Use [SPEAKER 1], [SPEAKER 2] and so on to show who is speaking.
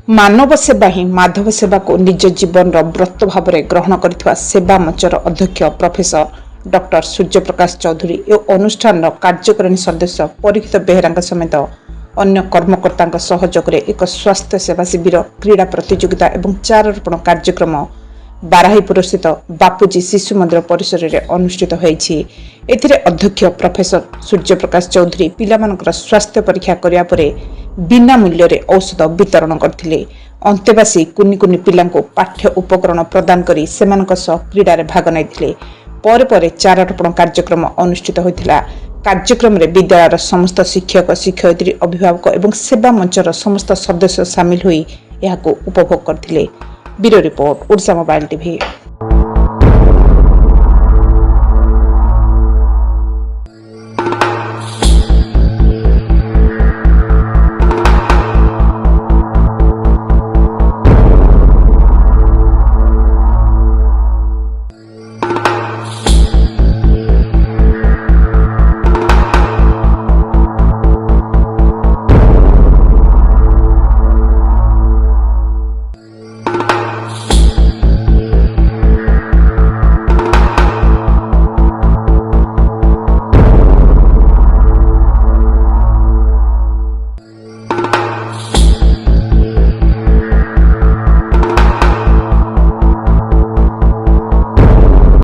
[SPEAKER 1] ମାନବ ସେବା ହିଁ ମାଧବ ସେବାକୁ ନିଜ ଜୀବନର ବ୍ରତ ଭାବରେ ଗ୍ରହଣ କରିଥିବା ସେବା ମଞ୍ଚର ଅଧ୍ୟକ୍ଷ ପ୍ରଫେସର ଡକ୍ଟର ସୂର୍ଯ୍ୟପ୍ରକାଶ ଚୌଧୁରୀ ଓ ଅନୁଷ୍ଠାନର କାର୍ଯ୍ୟକାରିଣୀ ସଦସ୍ୟ ପରୀକ୍ଷିତ ବେହେରାଙ୍କ ସମେତ ଅନ୍ୟ କର୍ମକର୍ତ୍ତାଙ୍କ ସହଯୋଗରେ ଏକ ସ୍ୱାସ୍ଥ୍ୟ ସେବା ଶିବିର, କ୍ରୀଡ଼ା ପ୍ରତିଯୋଗିତା ଏବଂ ଚାରାରୋପଣ କାର୍ଯ୍ୟକ୍ରମ ବାରାହୀପୁରସ୍ଥିତ ବାପୁଜୀ ଶିଶୁ ମନ୍ଦିର ପରିସରରେ ଅନୁଷ୍ଠିତ ହୋଇଛି। ଏଥିରେ ଅଧ୍ୟକ୍ଷ ପ୍ରଫେସର ସୂର୍ଯ୍ୟପ୍ରକାଶ ଚୌଧୁରୀ ପିଲାମାନଙ୍କର ସ୍ୱାସ୍ଥ୍ୟ ପରୀକ୍ଷା କରିବା ପରେ ବିନା ମୂଲ୍ୟରେ ଔଷଧ ବିତରଣ କରିଥିଲେ। ଅନ୍ତେବାସୀ କୁନି କୁନି ପିଲାଙ୍କୁ ପାଠ୍ୟ ଉପକରଣ ପ୍ରଦାନ କରି ସେମାନଙ୍କ ସହ କ୍ରୀଡ଼ାରେ ଭାଗ ନେଇଥିଲେ। ପରେ ପରେ ଚାରାରୋପଣ କାର୍ଯ୍ୟକ୍ରମ ଅନୁଷ୍ଠିତ ହୋଇଥିଲା। କାର୍ଯ୍ୟକ୍ରମରେ ବିଦ୍ୟାଳୟର ସମସ୍ତ ଶିକ୍ଷକ, ଶିକ୍ଷୟିତ୍ରୀ, ଅଭିଭାବକ ଏବଂ ସେବା ମଞ୍ଚର ସମସ୍ତ ସଦସ୍ୟ ସାମିଲ ହୋଇ ଏହାକୁ ଉପଭୋଗ କରିଥିଲେ। Bureau report, Odisha mobile TV.